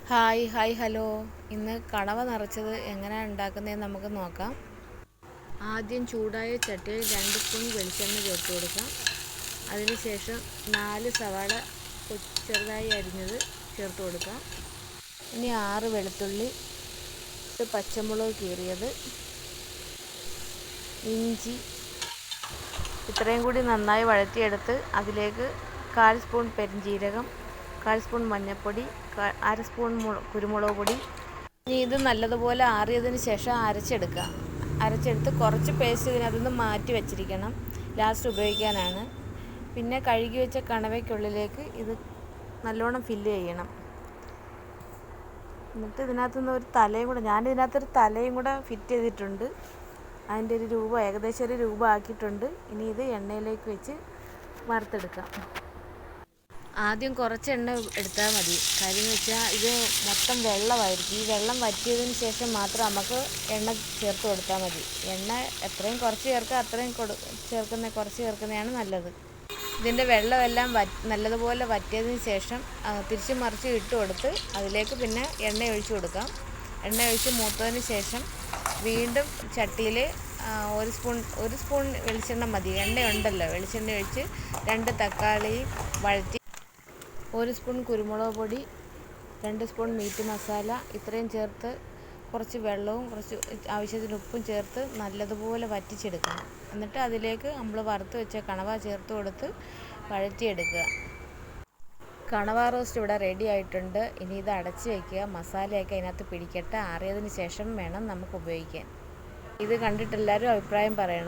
Hi hello. ഇന്ന് കണവ നിറച്ചത് എങ്ങനെയാണ് ഉണ്ടാക്കുന്നതെന്ന് നമുക്ക് നോക്കാം. ആദ്യം ചൂടായ ചട്ടിയിൽ 2 സ്പൂൺ വെളിച്ചെണ്ണ ചേർത്ത് കൊടുക്കാം. അതിനുശേഷം 4 സവാള ചെറുതായി അരിഞ്ഞത് ചേർത്ത് കൊടുക്കാം. ഇനി 6 വെളുത്തുള്ളി, 8 പച്ചമുളക് കീറിയത്, ഇഞ്ചി ഇത്രയും കൂടി നന്നായി വഴറ്റിയെടുത്ത് അതിലേക്ക് 1/4 സ്പൂൺ പെരിഞ്ജീരകം, 1/4 സ്പൂൺ മഞ്ഞൾപ്പൊടി, 1/2 സ്പൂൺ കുരുമുളക് പൊടി. ഇനി ഇത് നല്ലതുപോലെ ആറിയതിന് ശേഷം അരച്ചെടുത്ത് കുറച്ച് പേസ്റ്റ് ഇതിനകത്തുനിന്ന് മാറ്റി വെച്ചിരിക്കണം, ലാസ്റ്റ് ഉപയോഗിക്കാനാണ്. പിന്നെ കഴുകി വെച്ച കണവയ്ക്കുള്ളിലേക്ക് ഇത് നല്ലോണം ഫില്ല് ചെയ്യണം. എന്നിട്ട് ഇതിനകത്തുനിന്ന് ഒരു തലയും കൂടെ ഞാനിതിനകത്തൊരു തലയും കൂടെ ഫിറ്റ് ചെയ്തിട്ടുണ്ട്. അതിൻ്റെ ഒരു രൂപം ഏകദേശം ഒരു രൂപം ആക്കിയിട്ടുണ്ട്. ഇനി ഇത് എണ്ണയിലേക്ക് വെച്ച് വറുത്തെടുക്കാം. ആദ്യം കുറച്ച് എണ്ണ എടുത്താൽ മതി. കാര്യം എന്ന് വെച്ചാൽ ഇത് മൊത്തം വെള്ളമായിരിക്കും. ഈ വെള്ളം വറ്റിയതിന് ശേഷം മാത്രം നമുക്ക് എണ്ണ ചേർത്ത് കൊടുത്താൽ മതി. എണ്ണ എത്രയും കുറച്ച് ചേർക്കുക അത്രയും കുറച്ച് ചേർക്കുന്നതാണ് നല്ലത്. ഇതിൻ്റെ വെള്ളമെല്ലാം നല്ലതുപോലെ വറ്റിയതിന് ശേഷം തിരിച്ച് മറിച്ച് ഇട്ട് കൊടുത്ത് അതിലേക്ക് പിന്നെ എണ്ണ ഒഴിച്ച് കൊടുക്കാം. എണ്ണ ഒഴിച്ച് മൂത്തതിന് ശേഷം വീണ്ടും ചട്ടിയിൽ 1 സ്പൂൺ വെളിച്ചെണ്ണ മതി. എണ്ണയുണ്ടല്ലോ, വെളിച്ചെണ്ണ ഒഴിച്ച് 2 തക്കാളി വഴറ്റി 1 സ്പൂൺ കുരുമുളക് പൊടി, 2 സ്പൂൺ മീറ്റ് മസാല ഇത്രയും ചേർത്ത് കുറച്ച് വെള്ളവും കുറച്ച് ആവശ്യത്തിന് ഉപ്പും ചേർത്ത് നല്ലതുപോലെ വറ്റിച്ചെടുക്കണം. എന്നിട്ട് അതിലേക്ക് നമ്മൾ വറുത്ത് വെച്ച കണവ ചേർത്ത് കൊടുത്ത് വഴറ്റിയെടുക്കുക. കണവ റോസ്റ്റ് ഇവിടെ റെഡി ആയിട്ടുണ്ട്. ഇനി ഇത് അടച്ച് വയ്ക്കുക. മസാലയൊക്കെ അതിനകത്ത് പിടിക്കട്ടെ. ആറിയതിന് ശേഷം വേണം നമുക്ക് ഉപയോഗിക്കാൻ. ഇത് കണ്ടിട്ട് എല്ലാവരും അഭിപ്രായം പറയണം.